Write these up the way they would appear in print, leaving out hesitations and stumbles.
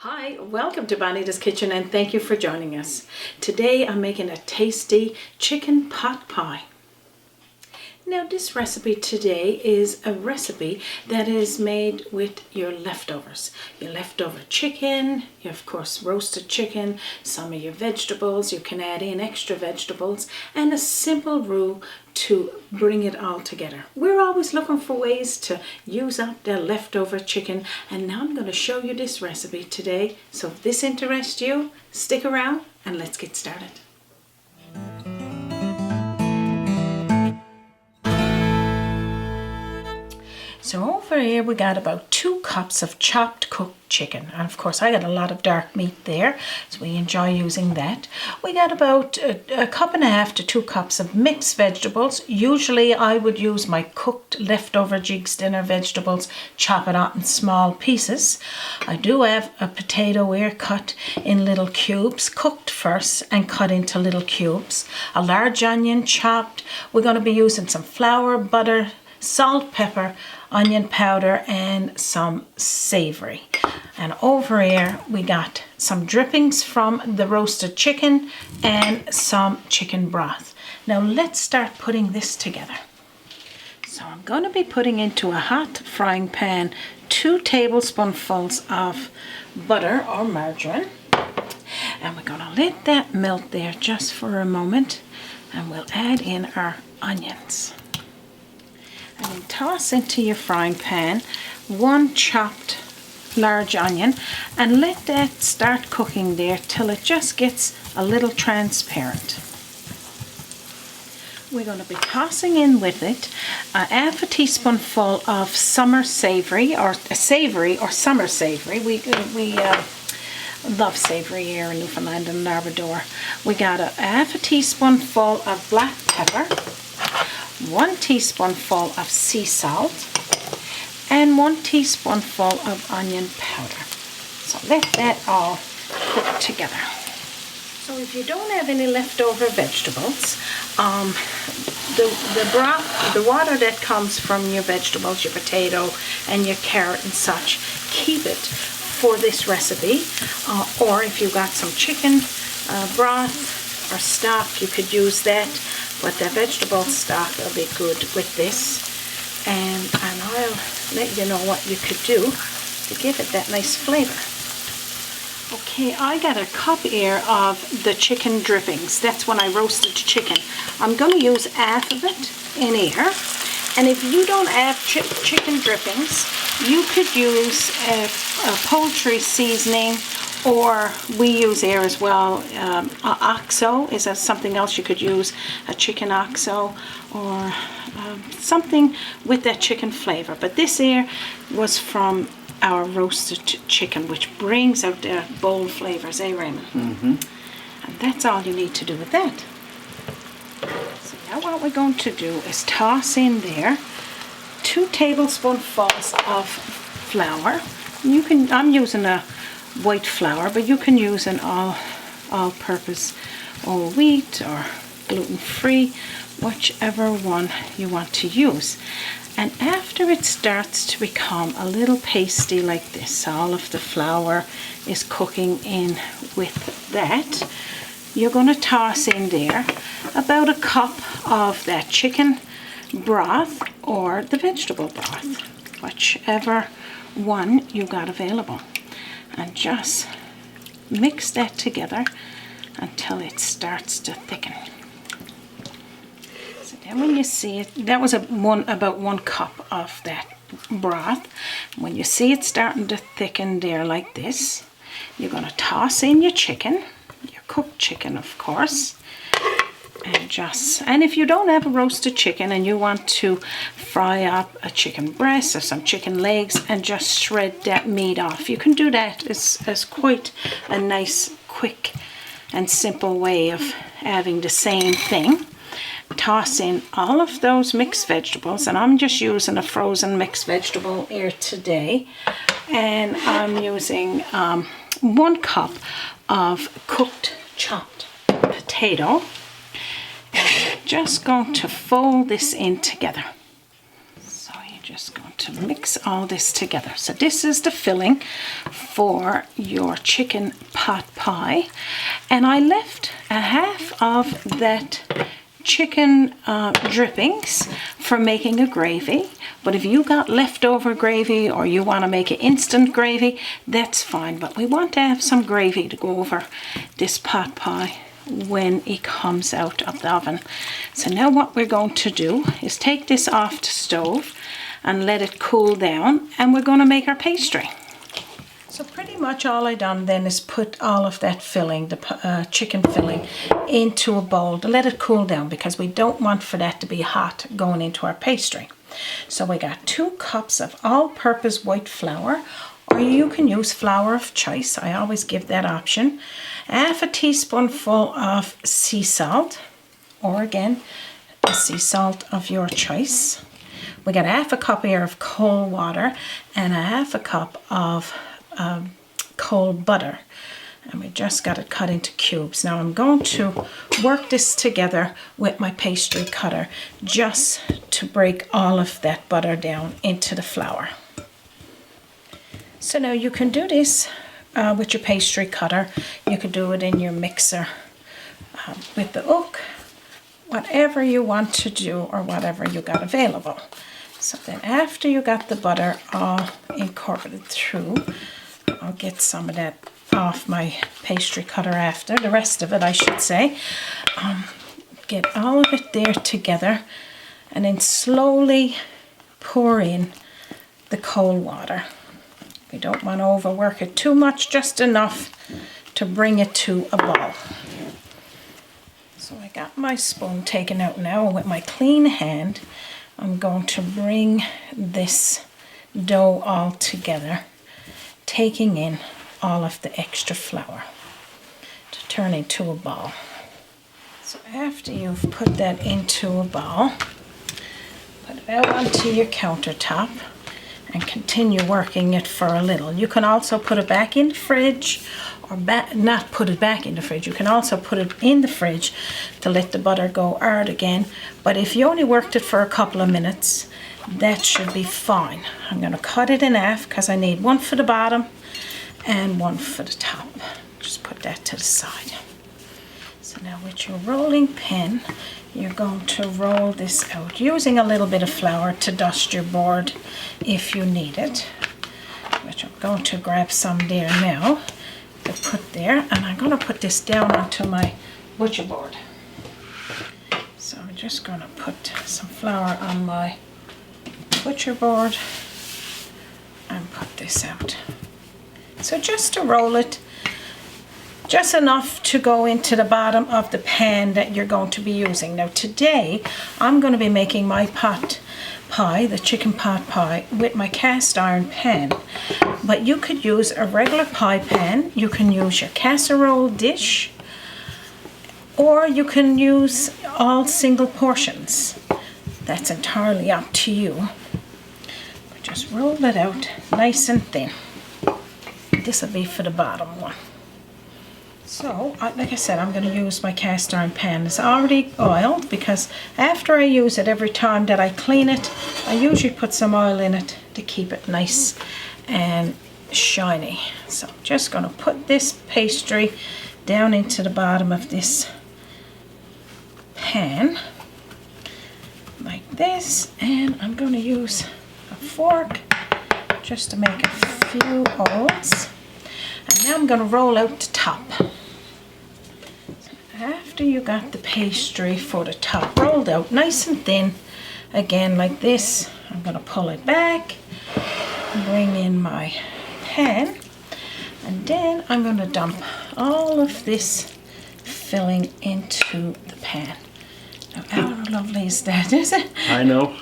Hi, welcome to Bonita's Kitchen and thank you for joining us. Today I'm making a tasty chicken pot pie. Now this recipe today is a recipe that is made with your leftovers. Your leftover chicken, your of course roasted chicken, some of your vegetables, you can add in extra vegetables, and a simple roux to bring it all together. We're always looking for ways to use up the leftover chicken, and now I'm going to show you this recipe today. So if this interests you, stick around and let's get started. So over here we got about 2 cups of chopped cooked chicken, and of course I got a lot of dark meat there, so we enjoy using that. We got about a cup and a half to 2 cups of mixed vegetables. Usually I would use my cooked leftover Jigs dinner vegetables, chop it up in small pieces. I do have a potato here cut in little cubes, cooked first and cut into little cubes. A large onion chopped. We're going to be using some flour, butter, salt, pepper, onion powder, and some savory. And over here we got some drippings from the roasted chicken and some chicken broth. Now let's start putting this together. So I'm going to be putting into a hot frying pan 2 tablespoonfuls of butter or margarine, and we're going to let that melt there just for a moment, and we'll add in our onions. And then toss into your frying pan 1 chopped large onion and let that start cooking there till it just gets a little transparent. We're going to be tossing in with it a half a teaspoonful of summer savory or summer savory. We love savory here in Newfoundland and Labrador. We got a half a teaspoonful of black pepper, 1 teaspoonful of sea salt, and 1 teaspoonful of onion powder. So let that all cook together. So if you don't have any leftover vegetables, the broth, the water that comes from your vegetables, your potato and your carrot and such, keep it for this recipe. Or if you got some chicken broth or stock, you could use that. But the vegetable stock will be good with this, and I'll let you know what you could do to give it that nice flavor. Okay, I got a cup here of the chicken drippings. That's when I roasted the chicken. I'm going to use half of it in here, and if you don't have chicken drippings, you could use a poultry seasoning, or we use here as well oxo is something else you could use, a chicken oxo or something with that chicken flavor. But this here was from our roasted chicken, which brings out the bold flavors, eh Raymond? Mm-hmm. And that's all you need to do with that. So now what we're going to do is toss in there 2 tablespoonfuls of flour. I'm using a white flour, but you can use an all-purpose or wheat or gluten-free, whichever one you want to use. And after it starts to become a little pasty like this, all of the flour is cooking in with that, you're going to toss in there about a cup of that chicken broth or the vegetable broth, whichever one you got available. And just mix that together until it starts to thicken. So then when you see it, that was about 1 cup of that broth. When you see it starting to thicken there like this, you're going to toss in your chicken, your cooked chicken of course, and if you don't have a roasted chicken and you want to fry up a chicken breast or some chicken legs and just shred that meat off, you can do that. It's quite a nice, quick and simple way of having the same thing. Toss in all of those mixed vegetables, and I'm just using a frozen mixed vegetable here today, and I'm using 1 cup of cooked chopped potato. Just going to fold this in together. So you just going to mix all this together. So this is the filling for your chicken pot pie, and I left a half of that chicken drippings for making a gravy. But if you got leftover gravy or you want to make an instant gravy, that's fine. But we want to have some gravy to go over this pot pie when it comes out of the oven. So now what we're going to do is take this off the stove and let it cool down, and we're going to make our pastry. So pretty much all I done then is put all of that filling, the chicken filling, into a bowl to let it cool down, because we don't want for that to be hot going into our pastry. So we got 2 cups of all-purpose white flour, or you can use flour of choice. I always give that option. Half a teaspoonful of sea salt, or again, a sea salt of your choice. We got half a cup here of cold water and a half a cup of cold butter, and we just got it cut into cubes. Now I'm going to work this together with my pastry cutter just to break all of that butter down into the flour. So now you can do this with your pastry cutter. You could do it in your mixer with the hook, whatever you want to do or whatever you got available. So then after you got the butter all incorporated through, I'll get some of that off my pastry cutter after, the rest of it I should say. Get all of it there together, and then slowly pour in the cold water. We don't want to overwork it too much, just enough to bring it to a ball. So I got my spoon taken out now, and with my clean hand I'm going to bring this dough all together, taking in all of the extra flour to turn into a ball. So after you've put that into a ball, put it out onto your countertop and continue working it for a little. You can also put it back in the fridge, or not put it back in the fridge. You can also put it in the fridge to let the butter go hard again. But if you only worked it for a couple of minutes, that should be fine. I'm going to cut it in half because I need one for the bottom and one for the top. Just put that to the side. So now with your rolling pin, you're going to roll this out, using a little bit of flour to dust your board if you need it, which I'm going to grab some there now to put there, and I'm going to put this down onto my butcher board. So I'm just going to put some flour on my butcher board and put this out. So just to roll it, just enough to go into the bottom of the pan that you're going to be using. Now today I'm going to be making my pot pie, the chicken pot pie, with my cast iron pan. But you could use a regular pie pan, you can use your casserole dish, or you can use all single portions. That's entirely up to you. But just roll it out nice and thin. This will be for the bottom one. So, like I said, I'm going to use my cast iron pan. It's already oiled, because after I use it, every time that I clean it, I usually put some oil in it to keep it nice and shiny. So I'm just going to put this pastry down into the bottom of this pan like this, and I'm going to use a fork just to make a few holes. And now I'm going to roll out the top. After you got the pastry for the top rolled out nice and thin, again like this, I'm going to pull it back, bring in my pan, and then I'm going to dump all of this filling into the pan. Now how lovely is that, is it? I know.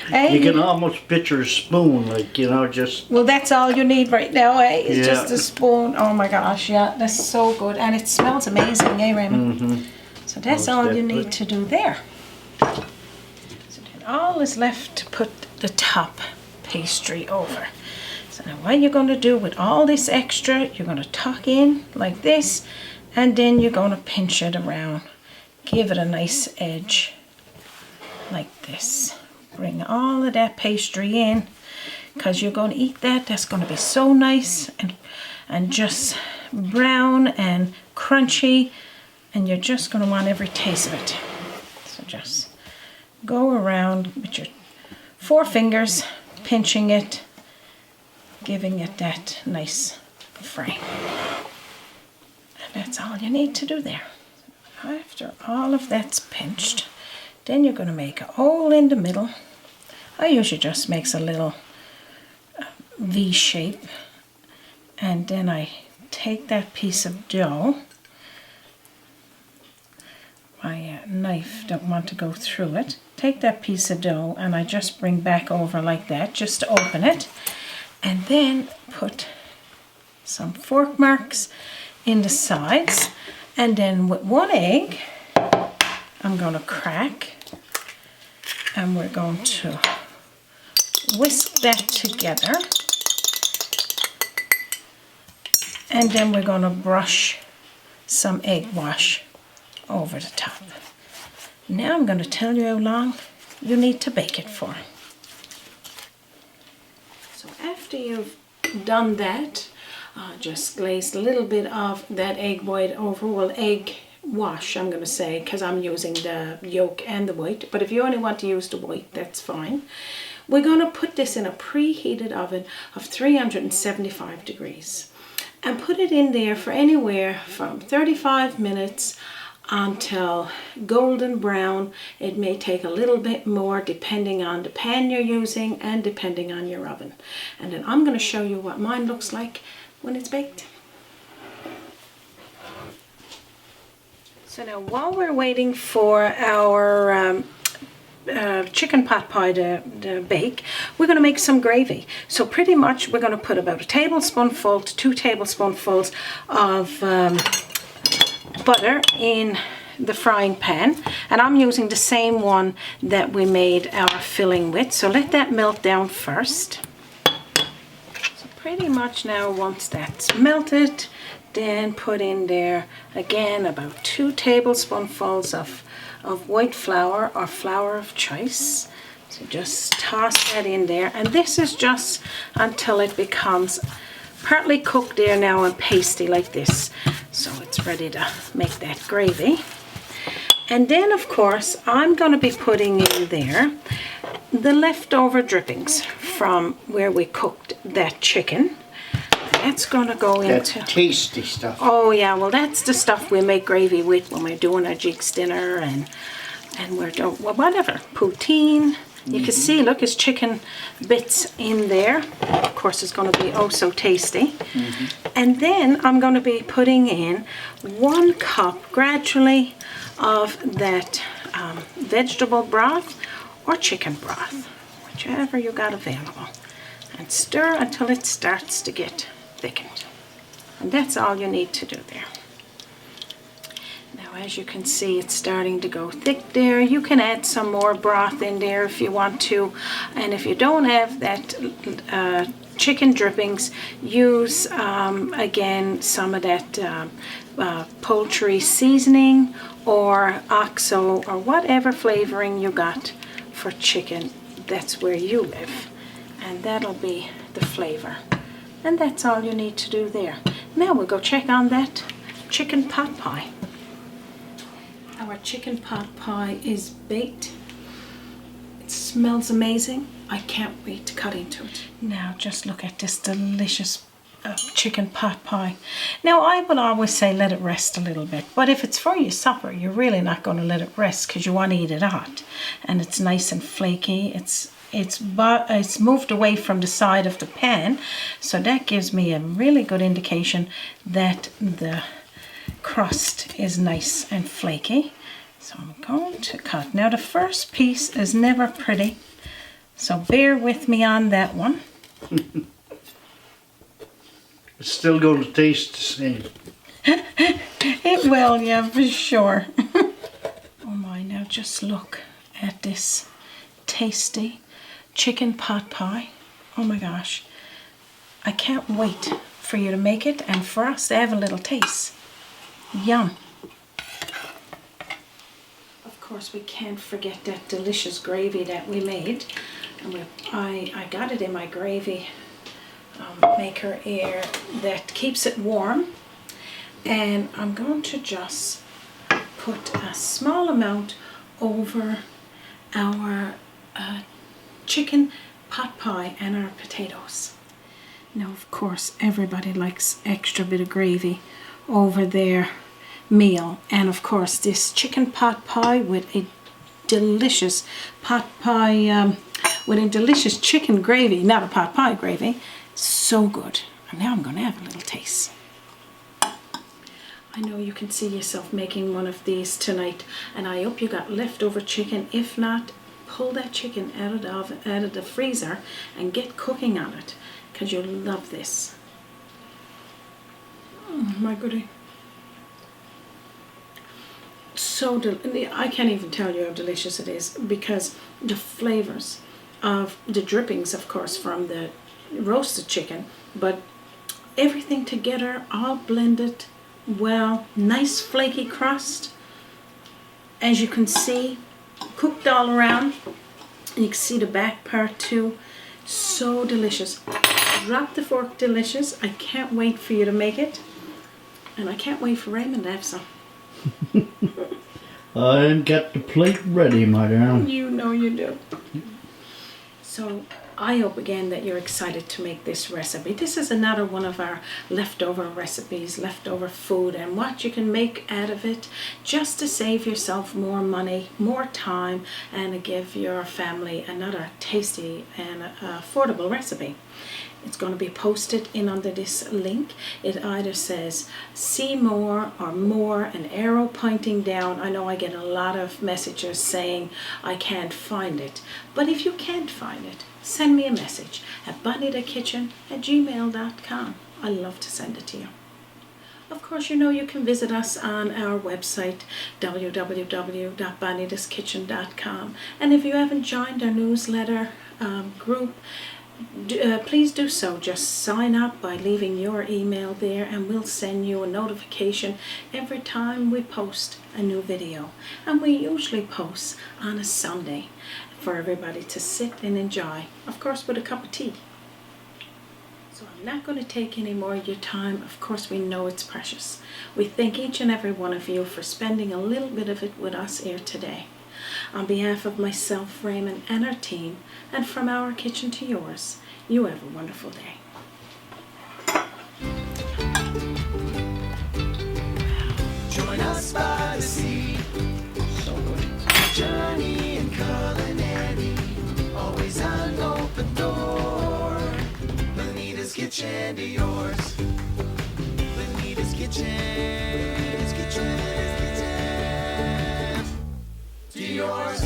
You can almost picture a spoon, like, you know, just... Well, that's all you need right now, eh? It's just a spoon. Oh my gosh, yeah, that's so good. And it smells amazing, eh, Raymond? Mm-hmm. So that's all you need to do there. So then all is left to put the top pastry over. So now what you're going to do with all this extra, you're going to tuck in like this, and then you're going to pinch it around. Give it a nice edge like this. Bring all of that pastry in, because you're going to eat that. That's going to be so nice and just brown and crunchy, and you're just going to want every taste of it. So just go around with your 4 fingers, pinching it, giving it that nice fry. And that's all you need to do there. After all of that's pinched, then you're going to make a hole in the middle. I usually just makes a little V shape, and then I take that piece of dough. My knife don't want to go through it. Take that piece of dough and I just bring back over like that, just to open it, and then put some fork marks in the sides, and then with 1 egg I'm going to crack, and we're going to whisk that together, and then we're going to brush some egg wash over the top. Now I'm going to tell you how long you need to bake it for. So after you've done that, just glaze a little bit of that egg white over, well, egg wash I'm going to say, because I'm using the yolk and the white, but if you only want to use the white, that's fine. We're going to put this in a preheated oven of 375 degrees and put it in there for anywhere from 35 minutes until golden brown. It may take a little bit more depending on the pan you're using and depending on your oven. And then I'm going to show you what mine looks like when it's baked. So now while we're waiting for our chicken pot pie to bake, we're going to make some gravy. So pretty much we're going to put about a tablespoonful to 2 tablespoonfuls of butter in the frying pan, and I'm using the same one that we made our filling with. So let that melt down first. So pretty much now, once that's melted, then put in there again about 2 tablespoonfuls of white flour or flour of choice. So just toss that in there, and this is just until it becomes partly cooked there now and pasty like this. So it's ready to make that gravy. And then of course I'm going to be putting in there the leftover drippings from where we cooked that chicken. That's going to go into... That tasty stuff. Oh yeah, well that's the stuff we make gravy with when we're doing our Jigs dinner and we're doing, well, whatever, poutine. You can see, look, there's chicken bits in there. Of course, it's going to be oh so tasty. And then I'm going to be putting in 1 cup gradually of that vegetable broth or chicken broth, whichever you got available. And stir until it starts to get thickened. And that's all you need to do there. Now, as you can see, it's starting to go thick there. You can add some more broth in there if you want to. And if you don't have that chicken drippings, use, again, some of that poultry seasoning or oxo or whatever flavoring you got for chicken. That's where you live. And that'll be the flavor. And that's all you need to do there. Now we'll go check on that chicken pot pie. Our chicken pot pie is baked. It smells amazing. I can't wait to cut into it. Now just look at this delicious chicken pot pie. Now I will always say let it rest a little bit, but if it's for your supper, you're really not going to let it rest because you want to eat it hot. And it's nice and flaky. It's moved away from the side of the pan, so that gives me a really good indication that the crust is nice and flaky. So I'm going to cut. Now the first piece is never pretty, so bear with me on that one. It's still going to taste the same. It will, yeah, for sure. Oh my, now just look at this tasty chicken pot pie. Oh my gosh. I can't wait for you to make it and for us to have a little taste. Yum. Of course, we can't forget that delicious gravy that we made. And I got it in my gravy maker here that keeps it warm. And I'm going to just put a small amount over our chicken pot pie and our potatoes. Now, of course, everybody likes extra bit of gravy over their meal. And of course, this chicken pot pie with a delicious pot pie, with a delicious chicken gravy, not a pot pie gravy, so good. And now I'm going to have a little taste. I know you can see yourself making one of these tonight, and I hope you got leftover chicken. If not, pull that chicken out of the oven, out of the freezer, and get cooking on it, because you'll love this. Oh my goodie. So I can't even tell you how delicious it is, because the flavors of the drippings, of course, from the roasted chicken, but everything together, all blended well, nice flaky crust, as you can see, cooked all around. And you can see the back part too. So delicious. Drop the fork delicious. I can't wait for you to make it, and I can't wait for Raymond to have some. I've got the plate ready, my darling. You know you do. So I hope again that you're excited to make this recipe. This is another one of our leftover recipes, leftover food, and what you can make out of it just to save yourself more money, more time, and give your family another tasty and affordable recipe. It's going to be posted in under this link. It either says see more or more, an arrow pointing down. I know I get a lot of messages saying I can't find it, but if you can't find it, send me a message at bonitakitchen@gmail.com. I love to send it to you. Of course, you know you can visit us on our website, www.bonitaskitchen.com. And if you haven't joined our newsletter group, please do so. Just sign up by leaving your email there, and we'll send you a notification every time we post a new video. And we usually post on a Sunday for everybody to sit and enjoy, of course with a cup of tea. So I'm not going to take any more of your time. Of course, we know it's precious. We thank each and every one of you for spending a little bit of it with us here today. On behalf of myself, Raymond, and our team, and from our kitchen to yours, you have a wonderful day. Join us by the sea. So good. Journey in culinary, always an open door. Bonita's kitchen to yours. Bonita's kitchen. To yours.